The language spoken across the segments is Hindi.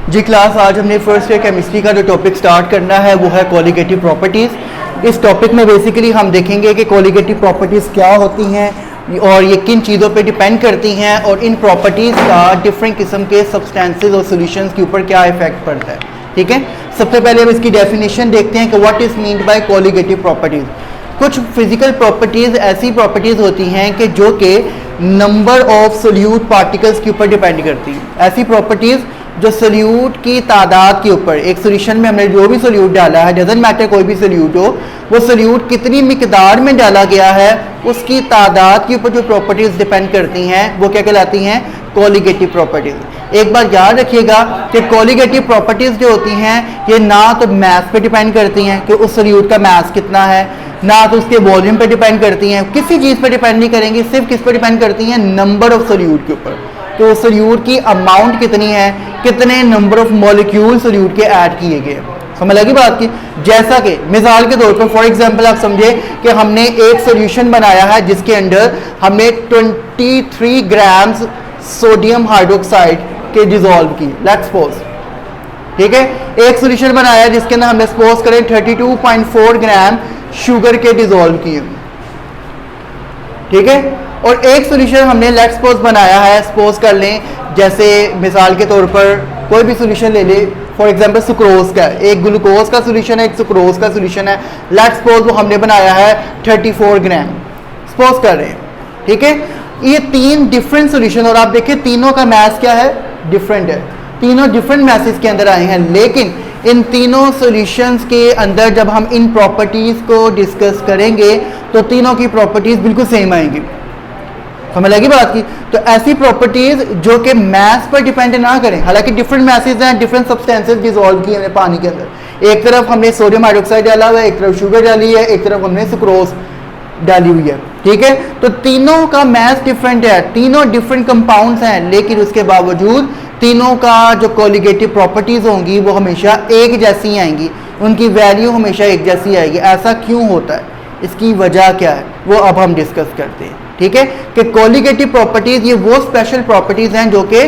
जी क्लास, आज हमने फर्स्ट ईयर केमिस्ट्री का जो टॉपिक स्टार्ट करना है वो है कोलिगेटिव प्रॉपर्टीज़। इस टॉपिक में बेसिकली हम देखेंगे कि कोलिगेटिव प्रॉपर्टीज़ क्या होती हैं और ये किन चीज़ों पे डिपेंड करती हैं और इन प्रॉपर्टीज़ का डिफरेंट किस्म के सब्सटेंसेस और सॉल्यूशंस के ऊपर क्या इफेक्ट पड़ता है। ठीक है, सबसे पहले हम इसकी डेफिनेशन देखते हैं कि what is meant by colligative properties. कुछ फिजिकल प्रॉपर्टीज़ ऐसी प्रॉपर्टीज़ होती हैं कि जो कि नंबर ऑफ सोल्यूट पार्टिकल्स के ऊपर डिपेंड करती हैं। ऐसी प्रॉपर्टीज़ जो सोल्यूट की तादाद के ऊपर, एक सोल्यूशन में हमने जो भी सोल्यूट डाला है, डजंट मैटर कोई भी सोल्यूट हो, वो सोल्यूट कितनी मिकदार में डाला गया है उसकी तादाद के ऊपर जो प्रॉपर्टीज़ डिपेंड करती हैं वो क्या कहलाती हैं? Colligative properties. एक बार याद रखिएगा कि कोलिगेटिव प्रॉपर्टीज़ जो होती हैं ये ना तो मैस पे डिपेंड करती हैं कि उस सोल्यूट का मैस कितना है, ना तो उसके वॉल्यूम पे डिपेंड करती हैं, किसी चीज़ पे डिपेंड नहीं करेंगी, सिर्फ किस पे डिपेंड करती हैं? नंबर ऑफ सोल्यूट के ऊपर। तो सोल्यूट की अमाउंट कितनी है, कितने नंबर ऑफ मॉलिक्यूल सोल्यूट के ऐड किए गए। समझ लगी बात की? जैसा कि मिसाल के तौर पर फॉर एग्जांपल आप समझे कि हमने एक सॉल्यूशन बनाया है जिसके अंदर हमने 23 ग्राम्स सोडियम हाइड्रोक्साइड के डिसॉल्व की, लेट्स सपोज। ठीक है, एक सॉल्यूशन बनाया है जिसके अंदर हमने सपोज करें 32.4 ग्राम शुगर के डिसॉल्व किए। ठीक है, और एक सॉल्यूशन हमने लेट्स सपोज बनाया है, सपोज कर लें जैसे मिसाल के तौर पर कोई भी सॉल्यूशन ले ले, फॉर एग्जांपल सुक्रोज का, एक ग्लूकोज का सॉल्यूशन है, एक सुक्रोज का सॉल्यूशन है, लेट्स सपोज वो हमने बनाया है 34 ग्राम, सपोज कर रहे हैं। ठीक है, ये तीन डिफरेंट सॉल्यूशन और आप देखिए तीनों का मैथ क्या है? डिफरेंट है। तीनों डिफरेंट मैसेज के अंदर आए हैं, लेकिन इन तीनों सॉल्यूशंस के अंदर जब हम इन प्रॉपर्टीज़ को डिस्कस करेंगे तो तीनों की प्रॉपर्टीज़ बिल्कुल सेम आएंगी। समझ लगी बात की? तो ऐसी प्रॉपर्टीज़ जो कि मैथ्स पर डिपेंड ना करें, हालांकि डिफरेंट मैसेज हैं, डिफरेंट सब्सटेंसेस डिसॉल्व किए हैं पानी के अंदर। एक तरफ हमने सोडियम हाइड्रोक्साइड डाला हुआ है, एक तरफ शुगर डाली है, एक तरफ हमने सुक्रोज डाली हुई है। ठीक है, तो तीनों का मैथ डिफरेंट है, तीनों डिफरेंट कंपाउंड्स हैं, लेकिन उसके बावजूद तीनों का जो कोलिगेटिव प्रॉपर्टीज़ होंगी वो हमेशा एक जैसी आएंगी, उनकी वैल्यू हमेशा एक जैसी आएगी। ऐसा क्यों होता है, इसकी वजह क्या है, वो अब हम डिस्कस करते हैं। ठीक है, कि कोलिगेटिव प्रॉपर्टीज़ ये वो स्पेशल प्रॉपर्टीज़ हैं जो कि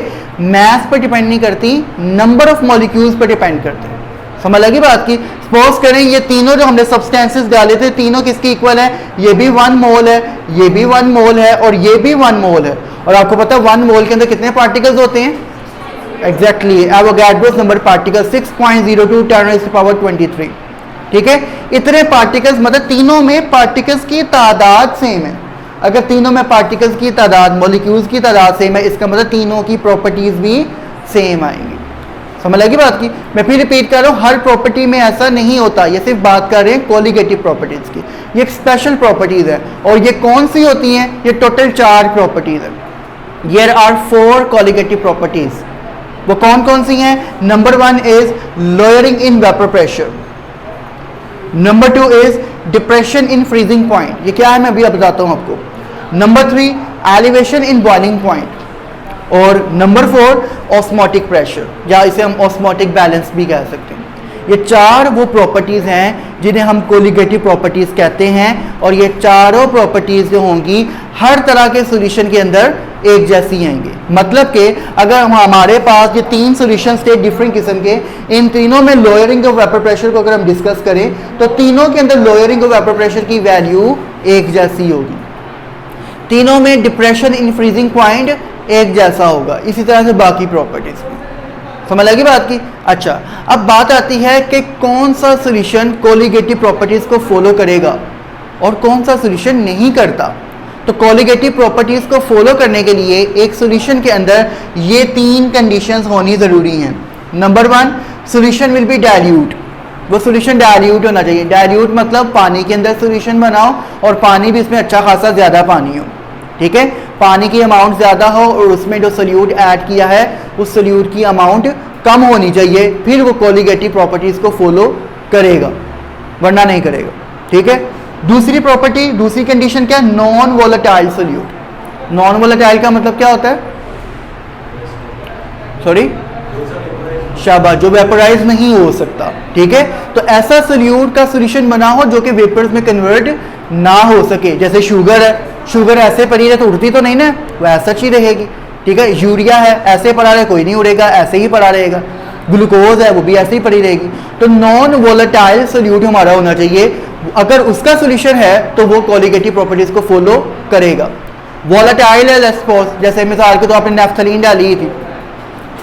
मैथ पर डिपेंड नहीं करती, नंबर ऑफ मॉलिक्यूल्स पर डिपेंड करते हैं। समझ लगी बात की? सपोज करें ये तीनों जो हमने सब्सटेंसेस डाले थे तीनों किसके इक्वल है? ये भी 1 मोल है, ये भी 1 मोल है और ये भी 1 मोल है। और आपको पता है 1 मोल के अंदर कितने पार्टिकल्स होते हैं? Exactly Avogadro's number particle 6.02 × 10⁻23। ठीक है, इतने पार्टिकल्स, मतलब तीनों में पार्टिकल्स की तादाद सेम है। अगर तीनों में पार्टिकल्स की तादाद, मॉलिक्यूल्स की तादाद सेम है, इसका मतलब तीनों की प्रॉपर्टीज भी सेम आएंगी। समझ लगी बात की? मैं फिर रिपीट कर रहा हूँ, हर प्रॉपर्टी में ऐसा नहीं होता, ये सिर्फ बात कर रहे हैं कोलिगेटिव प्रॉपर्टीज की। ये एक स्पेशल प्रॉपर्टीज है और ये कौन सी होती हैं? ये टोटल 4 प्रॉपर्टीज है। Here are 4 colligative properties. वो कौन कौन सी हैं? Number 1 is lowering in vapour pressure, number 2 is depression in freezing point, ये क्या है मैं अभी बताता हूं आपको। Number 3 elevation in boiling point, और नंबर 4 ऑस्मोटिक प्रेशर, या इसे हम ऑस्मोटिक बैलेंस भी कह सकते हैं। ये 4 वो प्रॉपर्टीज़ हैं जिन्हें हम कोलिगेटिव प्रॉपर्टीज़ कहते हैं, और ये चारों प्रॉपर्टीज़ जो होंगी हर तरह के सॉल्यूशन के अंदर एक जैसी आएंगी। मतलब कि अगर हमारे पास ये 3 सॉल्यूशंस थे डिफरेंट किस्म के, इन तीनों में लोअरिंग ऑफ वेपर प्रेशर को अगर हम डिस्कस करें तो तीनों के अंदर लोअरिंग ऑफ वेपर प्रेशर की वैल्यू एक जैसी होगी। तीनों में डिप्रेशन इन फ्रीजिंग पॉइंट एक जैसा होगा। इसी तरह से बाकी प्रॉपर्टीज़ भी। समझ लगी बात की? अच्छा, अब बात आती है कि कौन सा सॉल्यूशन कोलिगेटिव प्रॉपर्टीज़ को फॉलो करेगा और कौन सा सॉल्यूशन नहीं करता। तो कोलिगेटिव प्रॉपर्टीज़ को फॉलो करने के लिए एक सॉल्यूशन के अंदर ये 3 कंडीशंस होनी ज़रूरी हैं। Number 1, solution will be dilute. वो सॉल्यूशन डाइल्यूट होना चाहिए। डाइल्यूट मतलब पानी के अंदर सॉल्यूशन बनाओ और पानी भी इसमें अच्छा खासा ज़्यादा पानी हो। ठीक है, पानी की अमाउंट ज़्यादा हो और उसमें जो सोल्यूट ऐड किया है उस सोल्यूट की अमाउंट कम होनी चाहिए, फिर वो कोलिगेटिव प्रॉपर्टीज़ को फॉलो करेगा, वरना नहीं करेगा। ठीक है, दूसरी प्रॉपर्टी, दूसरी कंडीशन क्या? Non volatile solute. Non volatile का मतलब क्या होता है? सॉरी, शाबाश, जो वेपराइज नहीं हो सकता। ठीक है, तो ऐसा सोल्यूट का सॉल्यूशन बना हो जो कि वेपर्स में कन्वर्ट ना हो सके। जैसे शुगर है, शुगर ऐसे पड़ी रहे तो उड़ती तो नहीं ना, वो ऐसा ही रहेगी। ठीक है, यूरिया है, ऐसे पड़ा रहे कोई नहीं उड़ेगा, ऐसे ही पड़ा रहेगा। ग्लूकोज है वो भी ऐसे ही पड़ी रहेगी। तो नॉन वोलेटाइल सोल्यूट हमारा होना चाहिए, अगर उसका सोल्यूशन है तो वो कोलिगेटिव प्रॉपर्टीज को फॉलो करेगा। वोलेटाइल है लेट्स सपोज, जैसे मिसाल के तो आपने नेफ्थलीन डाली थी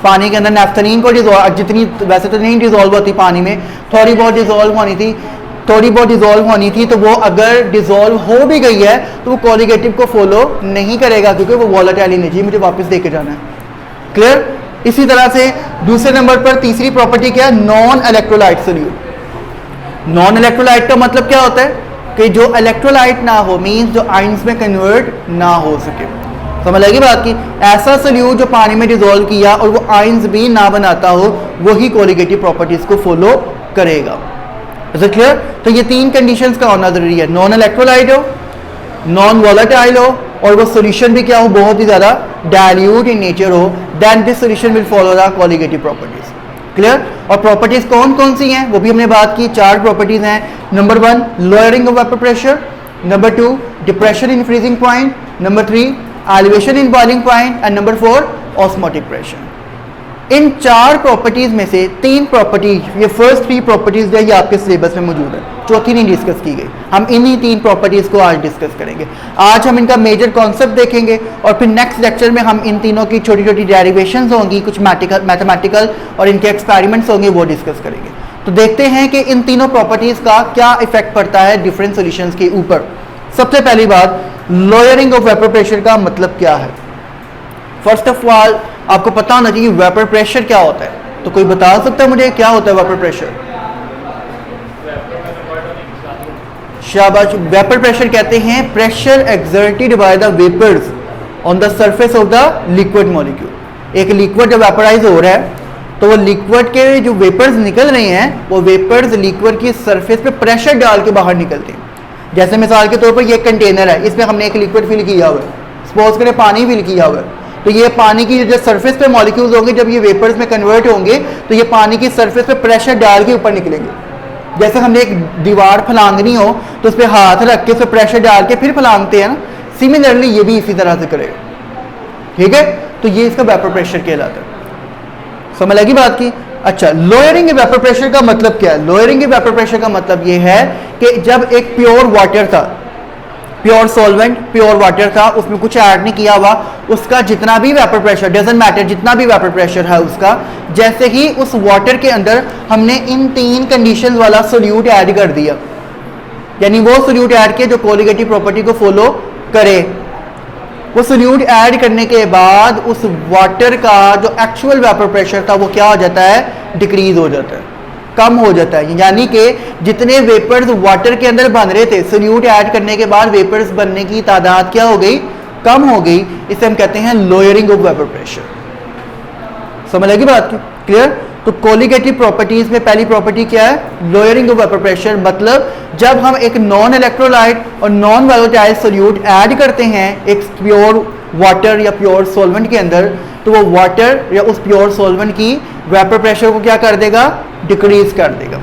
पानी के अंदर, नेफ्थलीन को डिजोल्व, जितनी वैसे तो नहीं डिजोल्व होती पानी में, थोड़ी बहुत डिजोल्व होनी थी, तो वो अगर डिजोल्व हो भी गई है तो वो कोलिगेटिव को फॉलो नहीं करेगा क्योंकि वो वोलेटाइल एनर्जी मुझे वापस देके जाना है। क्लियर? इसी तरह से दूसरे नंबर पर तीसरी प्रॉपर्टी क्या है, non electrolyte solute. Non electrolyte का मतलब क्या होता है कि जो इलेक्ट्रोलाइट ना हो, मींस जो आयंस में कन्वर्ट ना हो सके। समझ लगी बात की? ऐसा सोल्यूट जो पानी में डिजोल्व किया और वो आयंस भी ना बनाता हो, वही कोलिगेटिव प्रॉपर्टीज को फॉलो करेगा। Is it clear? तो ये तीन कंडीशंस का होना जरूरी है, नॉन इलेक्ट्रोलाइट हो, नॉन वोलेटाइल हो और वो सोल्यूशन भी क्या हो, बहुत ही ज्यादा डाइल्यूट इन नेचर हो, then this solution will follow the colligative properties. Clear? और प्रॉपर्टीज कौन कौन सी हैं वो भी हमने बात की, 4 प्रॉपर्टीज हैं। Number 1 lowering of vapour pressure, number 2 depression in freezing point, number 3 elevation in boiling point and number 4 osmotic pressure. In 4 properties में से 3 प्रॉपर्टीज, ये फर्स्ट 3 प्रॉपर्टीज जो है ये आपके सिलेबस में मौजूद है, चौथी नहीं डिस्कस की गई। हम इन्हीं 3 प्रॉपर्टीज को आज डिस्कस करेंगे। आज हम इनका मेजर कॉन्सेप्ट देखेंगे और फिर नेक्स्ट लेक्चर में हम इन तीनों की छोटी छोटी डेरिवेशंस होंगी, कुछ मैथमेटिकल और इनके एक्सपेरिमेंट्स होंगे, वो डिस्कस करेंगे। तो देखते हैं कि इन तीनों प्रॉपर्टीज का क्या इफेक्ट पड़ता है डिफरेंट सॉल्यूशंस के ऊपर। सबसे पहली बात, लोअरिंग ऑफ वेपर प्रेशर का मतलब क्या है। फर्स्ट ऑफ ऑल आपको पता होना चाहिए वेपर प्रेशर क्या होता है। तो कोई बता सकता है मुझे क्या होता है वेपर प्रेशर? शाबाश। वेपर प्रेशर कहते हैं pressure exerted by the vapours on the surface of the liquid molecule. एक लिक्विड जब वेपराइज हो रहा है तो वो लिक्विड के जो वेपर्स निकल रहे हैं वो वेपर्स लिक्विड की सरफेस पे प्रेशर डाल के बाहर निकलते हैं। जैसे मिसाल के तौर पर ये कंटेनर है, इसमें हमने एक लिक्विड फिल किया हुआ है, सपोज करें पानी फिल किया हुआ है, तो ये पानी की जो सरफेस पे मॉलिक्यूल्स होंगे जब ये वेपर्स में कन्वर्ट होंगे तो ये पानी की सरफेस पे प्रेशर डाल के ऊपर निकलेंगे। जैसे हमने एक दीवार फलांगनी हो तो उस पर हाथ रख के उस पर प्रेशर डाल के फिर फलांगते हैं ना, सिमिलरली ये भी इसी तरह से करेगा। ठीक है? तो ये इसका वेपर प्रेशर कहलाता है। समझ लगी बात की? अच्छा, लोअरिंग वेपर प्रेशर का मतलब क्या है? लोअरिंग वेपर प्रेशर का मतलब ये है कि जब एक प्योर वाटर था, प्योर सॉल्वेंट, प्योर वाटर था, उसमें कुछ ऐड नहीं किया हुआ, उसका जितना भी वेपर प्रेशर, डजंट मैटर जितना भी वेपर प्रेशर है उसका, जैसे ही उस वाटर के अंदर हमने इन 3 कंडीशंस वाला सोल्यूट ऐड कर दिया, यानी वो सोल्यूट ऐड किया जो कोलिगेटिव प्रॉपर्टी को फॉलो करे, वो सोल्यूट ऐड करने के बाद उस वाटर का जो एक्चुअल वेपर प्रेशर था वो क्या हो जाता है, डिक्रीज हो जाता है, कम हो जाता है। यानी कि जितने वेपर्स वाटर के अंदर बन रहे थे, सोल्यूट ऐड करने के बाद वेपर्स बनने की तादाद क्या हो गई, कम हो गई। इसे हम कहते हैं लोअरिंग ऑफ वेपर प्रेशर। समझ लगी बात की? क्लियर? तो कोलिगेटिव प्रॉपर्टीज में पहली प्रॉपर्टी क्या है, लोअरिंग ऑफ वेपर प्रेशर। मतलब जब हम एक नॉन इलेक्ट्रोलाइट और नॉन वोलेटाइल सोल्यूट ऐड करते हैं एक प्योर वाटर या प्योर सॉल्वेंट के अंदर, तो वो वाटर या उस प्योर सॉल्वेंट की वेपर प्रेशर को क्या कर देगा, डिक्रीज कर देगा।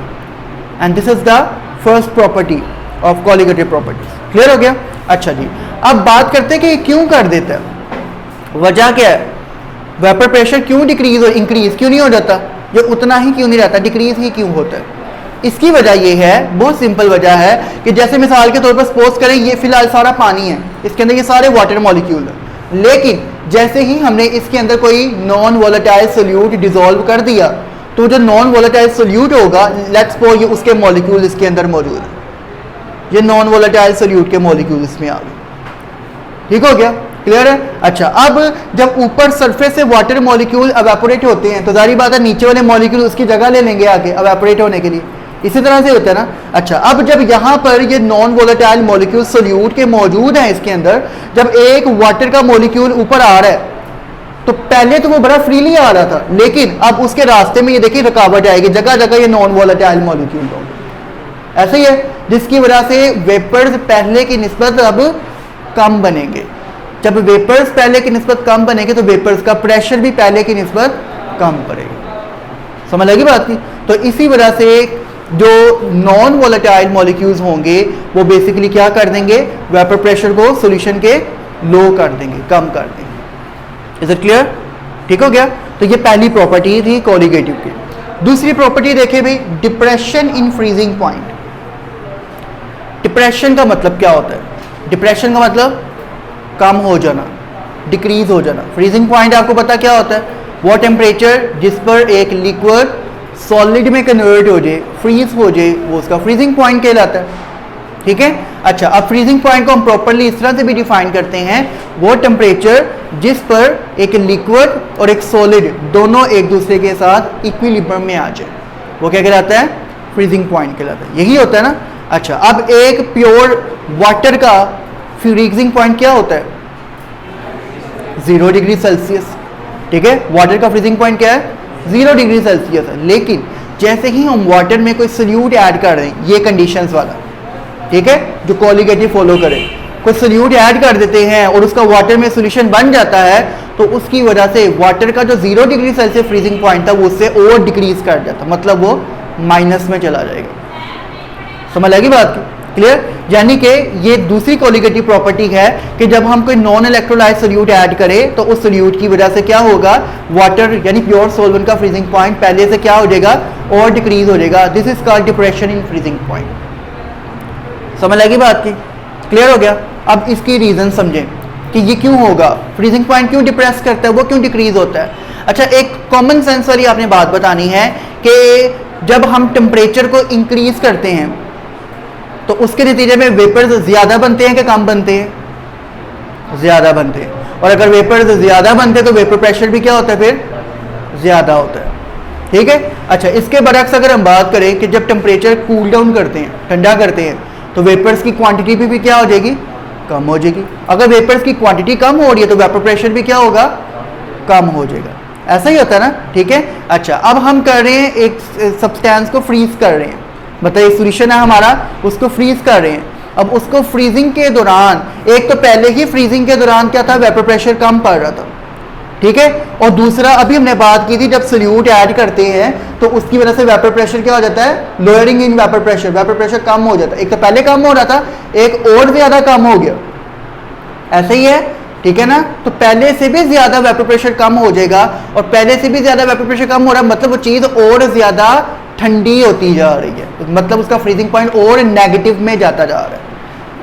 And this is the first property of colligative properties. Clear हो गया? अच्छा जी, अब बात करते हैं कि क्यों कर देता है, वजह क्या है, वेपर प्रेशर क्यों डिक्रीज और इंक्रीज क्यों नहीं हो जाता, ये उतना ही क्यों नहीं रहता, डिक्रीज ही क्यों होता है। इसकी वजह ये है, बहुत सिंपल वजह है कि जैसे मिसाल के तौर पर सपोज करें ये फिलहाल सारा पानी है, इसके अंदर ये सारे वाटर मॉलिक्यूल है, लेकिन जैसे ही हमने इसके अंदर कोई नॉन वोलेटाइल सोल्यूट डिसॉल्व कर दिया तो जो नॉन वोलेटाइल सोल्यूट होगा, लेट्स सपोज ये उसके मॉलिक्यूल इसके अंदर मौजूद है, ये नॉन वोलेटाइल सोल्यूट के मॉलिक्यूल इसमें आ गए। ठीक हो गया? क्लियर है? अच्छा, अब जब ऊपर सरफेस से वाटर मॉलिक्यूल एवेपोरेट होते हैं तो जारी बात है नीचे वाले मॉलिक्यूल उसकी जगह ले लेंगे आगे एवेपोरेट होने के लिए, इसी तरह से होता है ना। अच्छा, अब जब यहाँ पर ये नॉन वोलेटाइल मॉलिक्यूल सोल्यूट के मौजूद हैं इसके अंदर, जब एक वाटर का मॉलिक्यूल ऊपर आ रहा है तो पहले तो वो बड़ा फ्रीली आ रहा था, लेकिन अब उसके रास्ते में ये देखिए रुकावट आएगी, जगह जगह ये नॉन वोलेटाइल मॉलिक्यूल होंगे। ऐसे ही है, जिसकी वजह से वेपर्स पहले की निस्बत अब कम बनेंगे। जब वेपर्स पहले की निस्बत कम बनेंगे तो वेपर्स का प्रेशर भी पहले की निस्बत कम पड़ेगा। समझ लगी बात की? तो इसी वजह से जो नॉन वोलेटाइल मॉलिक्यूल्स होंगे वो बेसिकली क्या कर देंगे, वेपर प्रेशर को सॉल्यूशन के लो कर देंगे, कम कर देंगे। Is it clear? ठीक हो गया? तो ये पहली प्रॉपर्टी थी कोलिगेटिव की। दूसरी प्रॉपर्टी देखें भाई, depression in freezing point. Depression का मतलब क्या होता है? डिप्रेशन का मतलब कम हो जाना, डिक्रीज हो जाना। फ्रीजिंग पॉइंट आपको पता क्या होता है? वो टेम्परेचर जिस पर एक लिक्विड सॉलिड में कन्वर्ट हो जाए, फ्रीज हो जाए, वो उसका फ्रीजिंग पॉइंट कहलाता है। ठीक है। अच्छा, अब फ्रीजिंग पॉइंट को हम प्रॉपर्ली इस तरह से भी डिफाइन करते हैं, वो टेम्परेचर जिस पर एक लिक्विड और एक सॉलिड दोनों एक दूसरे के साथ इक्विलिब्रियम में आ जाए, वो क्या कहलाता है? फ्रीजिंग पॉइंट कहलाता है। यही होता है ना। अच्छा, अब एक प्योर वाटर का फ्रीजिंग पॉइंट क्या होता है? 0 डिग्री सेल्सियस। ठीक है, वाटर का फ्रीजिंग पॉइंट क्या है? 0 डिग्री सेल्सियस है। लेकिन जैसे ही हम वाटर में कोई सोल्यूट ऐड कर रहे हैं, ये कंडीशंस वाला, ठीक है, जो कोलिगेटिव फॉलो करे, कोई सोल्यूट ऐड कर देते हैं और उसका वाटर में सोल्यूशन बन जाता है, तो उसकी वजह से वाटर का जो 0 डिग्री सेल्सियस फ्रीजिंग पॉइंट था वो उससे और डिक्रीज कर जाता, मतलब वो माइनस में चला जाएगा। समझ आएगी बात की? क्लियर? यानी कि ये दूसरी कोलिगेटिव प्रॉपर्टी है कि जब हम कोई नॉन इलेक्ट्रोलाइट सोल्यूट ऐड करें तो उस सोल्यूट की वजह से क्या होगा? वाटर यानी प्योर सॉल्वेंट का फ्रीजिंग पॉइंट पहले से क्या हो जाएगा? और डिक्रीज हो जाएगा। This is called depression in freezing point. समझ आएगी बात की? क्लियर हो गया? अब इसकी रीजन समझें कि ये क्यों होगा, फ्रीजिंग पॉइंट क्यों डिप्रेस करता है, वो क्यों डिक्रीज होता है। अच्छा, एक कॉमन सेंस वाली आपने बात बतानी है कि जब हम टेम्परेचर को इंक्रीज करते हैं तो उसके नतीजे में वेपर्स ज्यादा बनते हैं कि कम बनते हैं? ज्यादा बनते हैं। और अगर वेपर्स ज्यादा बनते हैं तो वेपर प्रेशर भी क्या होता है? फिर ज्यादा होता है। ठीक है। अच्छा, इसके बरक्स अगर हम बात करें कि जब टेम्परेचर कूल डाउन करते हैं, ठंडा करते हैं, तो वेपर्स की क्वांटिटी भी क्या हो जाएगी? कम हो जाएगी। अगर वेपर्स की क्वांटिटी कम हो रही है तो वेपर प्रेशर भी क्या होगा? कम हो जाएगा। ऐसा ही होता है ना। ठीक है। अच्छा, अब हम कर रहे हैं एक सब्सटेंस को फ्रीज कर रहे हैं, बताइए सोल्यूशन है हमारा, उसको फ्रीज कर रहे हैं। अब उसको फ्रीजिंग के दौरान, एक तो पहले ही फ्रीजिंग के दौरान क्या था? वेपर प्रेशर कम पड़ रहा था। ठीक है। और दूसरा, अभी हमने बात की थी जब सोल्यूट ऐड करते हैं तो उसकी वजह से वेपर प्रेशर क्या हो जाता है? Lowering in vapour pressure, vapour pressure कम हो जाता है। एक तो पहले कम हो रहा था, एक और ज्यादा कम हो गया। ऐसा ही है। ठीक है ना। तो पहले से भी ज्यादा वेपर प्रेशर कम हो जाएगा, और पहले से भी ज्यादा वेपर प्रेशर कम हो रहा है मतलब वो चीज और ज्यादा ठंडी होती जा रही है, मतलब उसका फ्रीजिंग पॉइंट और नेगेटिव में जाता जा रहा है।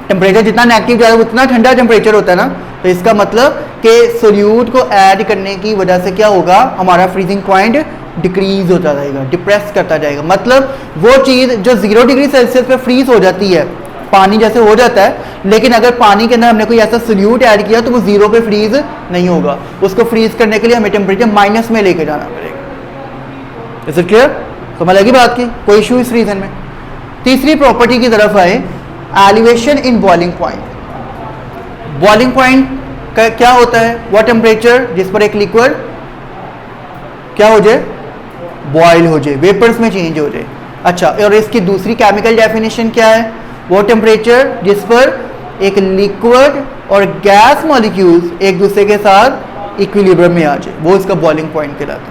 टेम्परेचर जितना नेगेटिव जा रहा है उतना ठंडा टेम्परेचर होता है ना। तो इसका मतलब कि सोल्यूट को ऐड करने की वजह से क्या होगा? हमारा फ्रीजिंग पॉइंट डिक्रीज होता जाएगा, डिप्रेस करता जाएगा। मतलब वो चीज़ जो 0 डिग्री सेल्सियस पे फ्रीज हो जाती है, पानी जैसे हो जाता है, लेकिन अगर पानी के अंदर हमने कोई ऐसा सोल्यूट ऐड किया तो वो 0 पे फ्रीज नहीं होगा। उसको फ्रीज करने के लिए हमें टेम्परेचर माइनस में लेके जाना पड़ेगा। Is it clear? समझ लगी बात की? कोई इशू इस रीजन में? तीसरी प्रॉपर्टी की तरफ आए, elevation in boiling point. Boiling point का क्या होता है? वो टेम्परेचर जिस पर एक लिक्विड क्या हो जाए? बॉयल हो जाए, वेपर्स में चेंज हो जाए। अच्छा, और इसकी दूसरी केमिकल डेफिनेशन क्या है? वो टेम्परेचर जिस पर एक लिक्विड और गैस मॉलिक्यूल्स एक दूसरे के साथ इक्विलिब्रियम में आ जाए, वो इसका बॉइलिंग पॉइंट कहलाता है।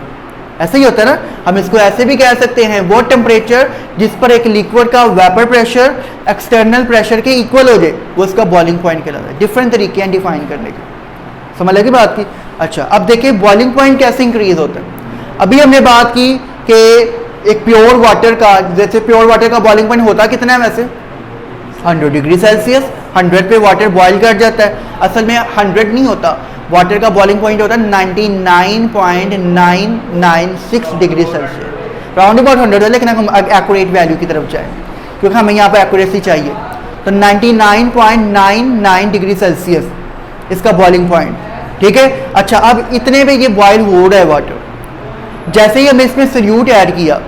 ऐसे ही होता है ना। हम इसको ऐसे भी कह सकते हैं, वो टेम्परेचर जिस पर एक लिक्विड का वेपर प्रेशर एक्सटर्नल प्रेशर के इक्वल हो जाए, वो इसका बॉइलिंग पॉइंट कहलाता है। डिफरेंट तरीके हैं डिफाइन करने के। समझ लगी बात की? अच्छा, अब देखिए बॉइलिंग पॉइंट कैसे इंक्रीज होता है। अभी हमने बात की कि एक प्योर वाटर का, जैसे प्योर वाटर का बॉइलिंग पॉइंट होता कितना है? वैसे 100 डिग्री सेल्सियस। 100 पे वाटर बॉयल कर जाता है। असल में 100 नहीं होता, वाटर का बॉइलिंग पॉइंट होता है 99.996 डिग्री सेल्सियस, राउंड अबाउट 100 है, लेकिन हम एक्यूरेट वैल्यू की तरफ जाएं क्योंकि हमें यहाँ पर एक्यूरेसी चाहिए। तो 99.99 डिग्री सेल्सियस इसका बॉइलिंग पॉइंट। ठीक है। अच्छा, अब इतने पे ये बॉयल हो रहा है वाटर। जैसे ही हमने इसमें सोल्यूट ऐड किया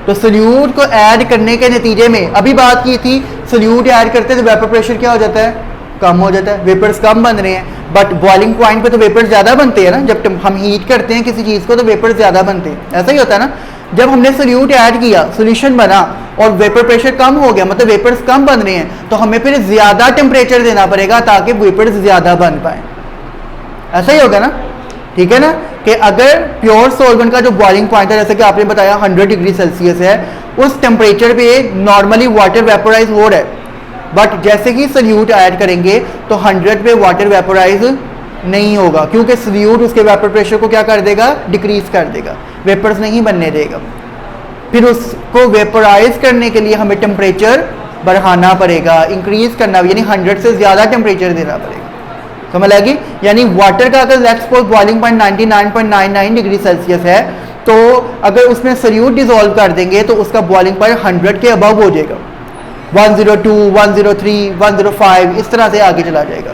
तो सोल्यूट को ऐड करने के नतीजे में, अभी बात की थी सोल्यूट ऐड करते तो वेपर प्रेशर क्या हो जाता है? कम हो जाता है, वेपर्स कम बन रहे हैं। बट बॉइलिंग पॉइंट पे तो वेपर्स ज़्यादा बनते हैं ना। जब हम हीट करते हैं किसी चीज़ को तो वेपर्स ज़्यादा बनते हैं। ऐसा ही होता है ना। जब हमने सोल्यूट ऐड किया, सोल्यूशन बना और वेपर प्रेशर कम हो गया, मतलब वेपर्स कम बन रहे हैं, तो हमें फिर ज़्यादा टेम्परेचर देना पड़ेगा ताकि वेपर्स ज़्यादा बन पाए। ऐसा ही होगा ना। ठीक है ना। कि अगर प्योर सॉल्वेंट का जो बॉइलिंग पॉइंट है, जैसे कि आपने बताया 100 डिग्री सेल्सियस है, उस टेम्परेचर पे नॉर्मली वाटर वेपोराइज हो रहा है, बट जैसे ही सोल्यूट ऐड करेंगे तो 100 पे वाटर वेपोराइज नहीं होगा, क्योंकि सोल्यूट उसके वेपर प्रेशर को क्या कर देगा? डिक्रीज कर देगा, वेपर्स नहीं बनने देगा। फिर उसको वेपराइज करने के लिए हमें टेम्परेचर बढ़ाना पड़ेगा, इंक्रीज करना, यानी 100 से ज़्यादा टेम्परेचर देना पड़ेगा। समझ लगी? यानी वाटर का अगर let's suppose boiling point 99.99 degree Celsius है, तो अगर उसमें सोल्यूट डिसॉल्व कर देंगे तो उसका बॉइलिंग पॉइंट 100 के अबव हो जाएगा, 102, 103, 105 इस तरह से आगे चला जाएगा।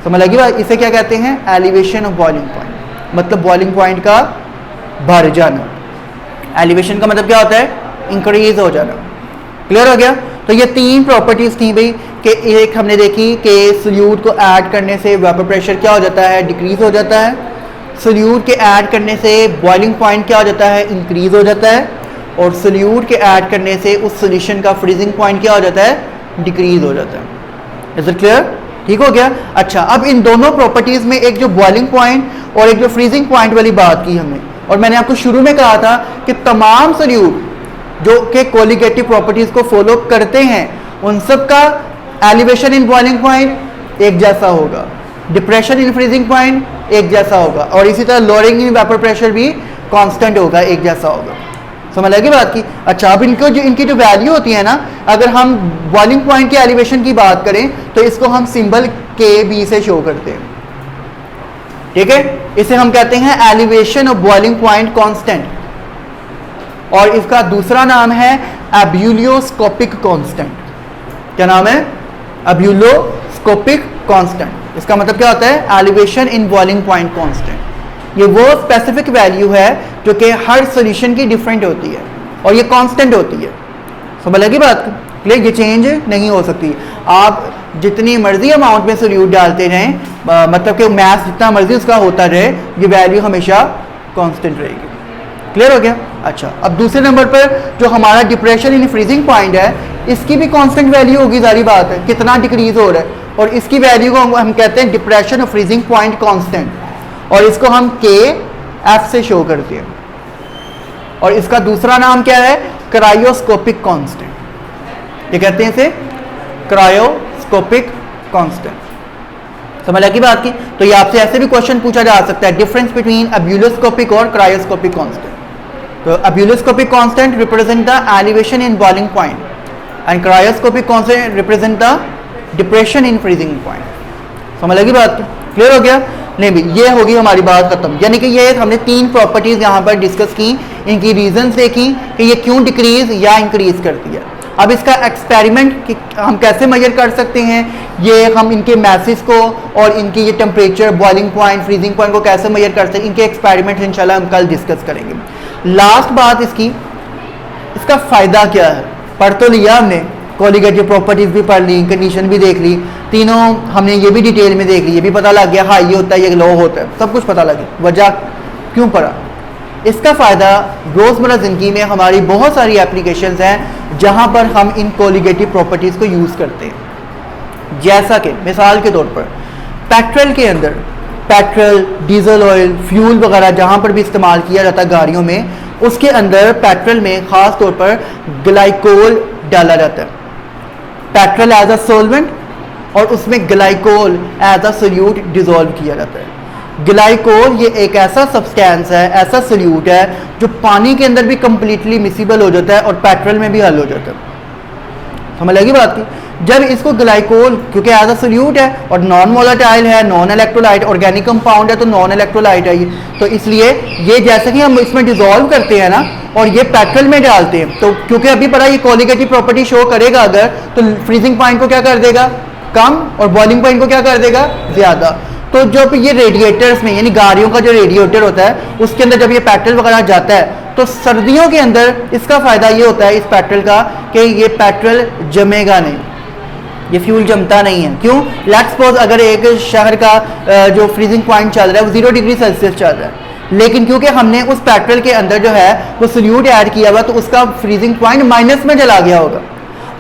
समझ लगी बात? इसे क्या कहते हैं? एलिवेशन ऑफ बॉइलिंग पॉइंट, मतलब बॉइलिंग पॉइंट का बढ़ जाना। एलिवेशन का मतलब क्या होता है? इंक्रीज हो जाना। क्लियर हो गया? तो ये तीन प्रॉपर्टीज थी भाई, कि एक हमने देखी कि सोल्यूट को ऐड करने से वेपर प्रेशर क्या हो जाता है? डिक्रीज हो जाता है। सोल्यूट के ऐड करने से बॉइलिंग पॉइंट क्या हो जाता है? इंक्रीज हो जाता है। और सोल्यूट के ऐड करने से उस सोल्यूशन का फ्रीजिंग पॉइंट क्या हो जाता है? डिक्रीज हो जाता है। Is it clear? ठीक हो गया? अच्छा, अब इन दोनों प्रॉपर्टीज में एक जो बॉइलिंग पॉइंट और एक जो फ्रीजिंग पॉइंट वाली बात की हमने, और मैंने आपको शुरू में कहा था कि तमाम सोल्यूट जो के कोलिगेटिव प्रॉपर्टीज को फॉलो करते हैं उन सब का एलिवेशन इन बॉइलिंग पॉइंट एक जैसा होगा, डिप्रेशन इन फ्रीजिंग पॉइंट एक जैसा होगा, और इसी तरह लोअरिंग इन वेपर प्रेशर भी कांस्टेंट होगा, एक जैसा होगा। समझ लगी बात की? अच्छा, अब इनकी जो वैल्यू होती है ना, अगर हम बॉइलिंग पॉइंट के एलिवेशन की बात करें तो इसको हम सिंबल KB से शो करते हैं। ठीक है? इसे हम कहते हैं elevation of boiling point constant, और इसका दूसरा नाम है एब्यूलियोस्कोपिक कांस्टेंट। क्या नाम है? एब्यूलियोस्कोपिक कांस्टेंट। इसका मतलब क्या होता है? Elevation in boiling point constant. ये वो स्पेसिफिक वैल्यू है जो कि हर सॉल्यूशन की डिफरेंट होती है और ये कांस्टेंट होती है। समझ लगी बात? क्लियर? ये चेंज नहीं हो सकती। आप जितनी मर्जी अमाउंट में सोल्यूट डालते रहें, मतलब कि मैथ जितना मर्जी उसका होता रहे, ये वैल्यू हमेशा कांस्टेंट रहेगी। क्लियर हो गया? अच्छा, अब दूसरे नंबर पर जो हमारा डिप्रेशन इन फ्रीजिंग पॉइंट है, इसकी भी कांस्टेंट वैल्यू होगी, जारी बात है, कितना डिक्रीज हो रहा है, और इसकी वैल्यू को हम कहते हैं depression of freezing point constant, और इसको हम KF से शो करते हैं। और इसका दूसरा नाम क्या है? Cryoscopic constant. ये कहते हैं इसे क्रायोस्कोपिक कांस्टेंट। समझ लगी बात की? तो ये आपसे ऐसे भी क्वेश्चन पूछा जा सकता है, डिफरेंस बिटवीन एब्यूलियोस्कोपिक और क्रायोस्कोपिक कांस्टेंट। तो ebullioscopic constant represent the elevation in boiling point and cryoscopic constant represent the depression in freezing point. समझ लगी बात? क्लियर हो गया? नहीं भी, ये होगी हमारी बात खत्म। यानी कि ये हमने तीन प्रॉपर्टीज यहाँ पर डिस्कस की, इनकी रीजंस देखी कि ये क्यों डिक्रीज या इंक्रीज करती है। अब इसका एक्सपेरिमेंट हम कैसे मेजर कर सकते हैं, ये हम इनके मैसेज को और इनकी ये temperature, boiling point, freezing point को कैसे मेजर कर सकते हैं, इनके एक्सपेरिमेंट इंशाल्लाह हम कल डिस्कस करेंगे। लास्ट बात इसका फ़ायदा क्या है? पढ़ तो लिया हमने, कोलिगेटिव प्रॉपर्टीज भी पढ़ ली, कंडीशन भी देख ली, तीनों हमने ये भी डिटेल में देख ली, ये भी पता लग गया हाई होता है, ये लो होता है, सब कुछ पता लग गया, वजह क्यों पढ़ा। इसका फ़ायदा रोज़मर्रा ज़िंदगी में हमारी बहुत सारी एप्लीकेशंस हैं जहाँ पर हम इन कोलिगेटिव प्रॉपर्टीज़ को यूज़ करते हैं। जैसा कि मिसाल के तौर पर पेट्रोल के अंदर, पेट्रोल, डीजल ऑयल, फ्यूल वगैरह जहाँ पर भी इस्तेमाल किया जाता है गाड़ियों में, उसके अंदर पेट्रोल में ख़ास तौर पर ग्लाइकोल डाला जाता है। पेट्रोल एज अ सोलवेंट और उसमें glycol as a solute dissolve किया जाता है। ग्लाइकोल ये एक ऐसा सब्सटेंस है, ऐसा सोल्यूट है जो पानी के अंदर भी कंप्लीटली मिसिबल हो जाता है और पेट्रोल में भी हल हो जाता है। समझ लगी बात की? जब इसको ग्लाइकोल, क्योंकि एज अ सोल्यूट है और नॉन वोलेटाइल है, नॉन इलेक्ट्रोलाइट, ऑर्गेनिक कंपाउंड है तो नॉन इलेक्ट्रोलाइट है ये, तो इसलिए ये जैसे कि हम इसमें डिसॉल्व करते हैं ना और ये पेट्रोल में डालते हैं, तो क्योंकि अभी पता ये कोलिगेटिव प्रॉपर्टी शो करेगा अगर, तो फ्रीजिंग पॉइंट को क्या कर देगा? कम, और बॉइलिंग पॉइंट को क्या कर देगा? ज़्यादा। तो जब ये रेडिएटर्स में, यानी गाड़ियों का जो रेडिएटर होता है उसके अंदर जब ये पेट्रोल वगैरह जाता है तो सर्दियों के अंदर इसका फ़ायदा ये होता है इस पेट्रोल का कि ये पेट्रोल जमेगा नहीं, ये फ्यूल जमता नहीं है। क्यों? लेट्स सपोज अगर एक शहर का जो फ्रीजिंग पॉइंट चल रहा है वो 0 डिग्री सेल्सियस चल रहा है, लेकिन क्योंकि हमने उस पेट्रोल के अंदर जो है वो सोल्यूट ऐड किया हुआ तो उसका फ्रीजिंग पॉइंट माइनस में चला गया होगा।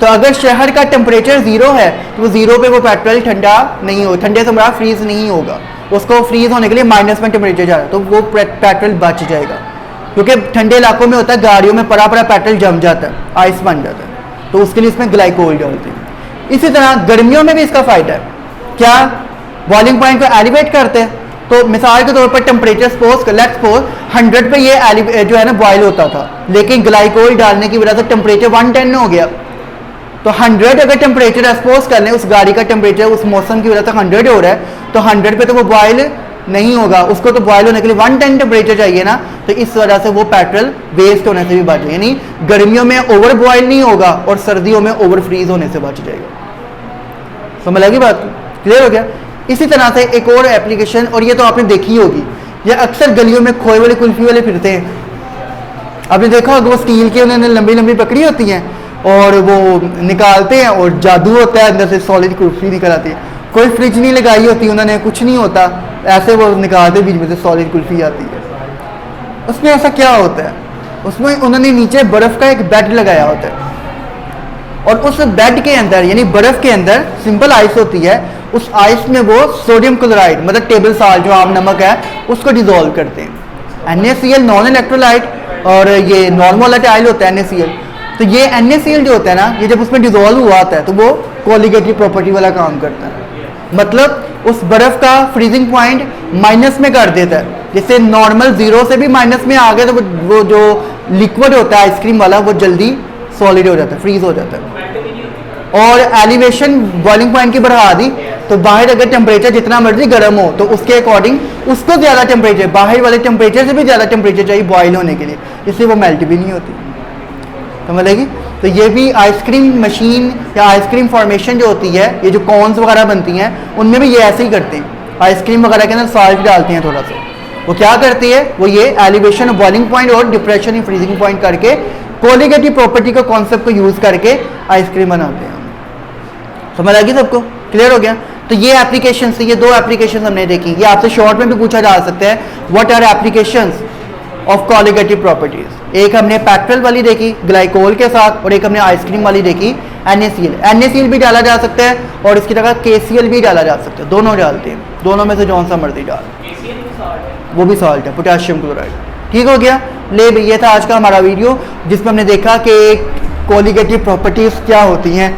तो अगर शहर का टेम्परेचर 0 है तो वो 0 पे वो पेट्रोल ठंडा नहीं हो, ठंडे से बड़ा फ्रीज नहीं होगा, उसको फ्रीज होने के लिए माइनस में टेम्परेचर जा रहा है तो वो पेट्रोल बच जाएगा। क्योंकि ठंडे इलाकों में होता है गाड़ियों में पड़ा पेट्रोल जम जाता है, आइस बन जाता है, तो उसके लिए इसमें ग्लाइकोल डालते हैं। इसी तरह गर्मियों में भी इसका फ़ायदा है। क्या? बॉइलिंग पॉइंट को एलिवेट करते हैं, तो मिसाल के तौर पर टेम्परेचर सपोज लेट्स सपोज 100 पे ये जो है ना बॉयल होता था, लेकिन ग्लाइकोल डालने की वजह से टेम्परेचर 110 हो गया। तो 100 अगर टेम्परेचर एक्सपोज कर लें, उस गाड़ी का टेम्परेचर उस मौसम की वजह से 100 हो रहा है, तो 100 पे तो वो बॉयल नहीं होगा, उसको तो बॉयल होने के लिए 110 टेम्परेचर चाहिए ना। तो इस वजह से वो पेट्रोल वेस्ट होने से भी बच जाएगा, यानी गर्मियों में ओवर बॉयल नहीं होगा और सर्दियों में ओवर फ्रीज होने से बच जाएगा। समझ लगी बात? क्लियर हो गया? इसी तरह से एक और एप्लीकेशन, और ये तो आपने देखी होगी, ये अक्सर गलियों में खोए वाले कुल्फी वाले फिरते हैं, आपने देखा होगा, वो स्टील के उन्होंने लंबी लंबी पकड़ी होती हैं और वो निकालते हैं और जादू होता है, अंदर से सॉलिड कुल्फी निकल आती है। कोई फ्रिज नहीं लगाई होती उन्होंने, कुछ नहीं होता, ऐसे वो निकालते बीच में से सॉलिड कुल्फी आती है। उसमें ऐसा क्या होता है? उसमें उन्होंने नीचे बर्फ़ का एक बेड लगाया होता है और उस बेड के अंदर यानी बर्फ़ के अंदर सिंपल आइस होती है, उस आइस में वो सोडियम क्लोराइड मतलब टेबल साल्ट जो आम नमक है उसको डिजोल्व करते हैं। NaCl नॉन इलेक्ट्रोलाइट और ये नॉर्मल वोलेटाइल होता है NaCl। तो ये NaCl जो होता है ना, ये जब उसमें डिजोल्व हुआ होता है तो वो कोलिगेटिव प्रॉपर्टी वाला काम करता है, मतलब उस बर्फ़ का फ्रीजिंग पॉइंट माइनस में कर देता है। जैसे नॉर्मल जीरो से भी माइनस में आ गया तो वो जो लिक्विड होता है आइसक्रीम वाला वो जल्दी सॉलिड हो जाता है, फ्रीज हो जाता है। और एलिवेशन बॉइलिंग पॉइंट की बढ़ा दी तो बाहर अगर टेम्परेचर जितना मर्जी गर्म हो तो उसके अकॉर्डिंग उसको ज़्यादा टेम्परेचर, बाहर वाले टेम्परेचर से भी ज़्यादा टेम्परेचर चाहिए बॉयल होने के लिए, इसलिए वो मेल्ट भी नहीं होती। समझ लगी? तो ये भी आइसक्रीम मशीन या आइसक्रीम फॉर्मेशन जो होती है, ये जो कॉर्न्स वगैरह बनती हैं उनमें भी ये ऐसे ही करते हैं। आइसक्रीम वगैरह के अंदर साल्ट डालते हैं थोड़ा सा, वो क्या करती है, वो ये एलिवेशन बॉइलिंग पॉइंट और डिप्रेशन इन फ्रीजिंग पॉइंट करके कोलिगेटिव प्रॉपर्टी का कॉन्सेप्ट को यूज़ करके आइसक्रीम बनाते हैं। समझ आ गई सबको? क्लियर हो गया? तो ये एप्लीकेशन से, ये दो एप्लीकेशन हमने देखी। ये आपसे शॉर्ट में भी पूछा जा सकता है, what are applications of colligative properties. एक हमने पेट्रोल वाली देखी ग्लाइकोल के साथ, और एक हमने आइसक्रीम वाली देखी NaCl। NaCl भी डाला जा सकता है और इसकी जगह KCl भी डाला जा सकता है, दोनों डालते हैं, दोनों में से जौन सा मर्जी डाल, वो भी सॉल्ट है, पोटेशियम क्लोराइड। ठीक हो गया? ले भाई, ये था आज का हमारा वीडियो जिसमें हमने देखा कि कोलिगेटिव प्रॉपर्टीज़ क्या होती हैं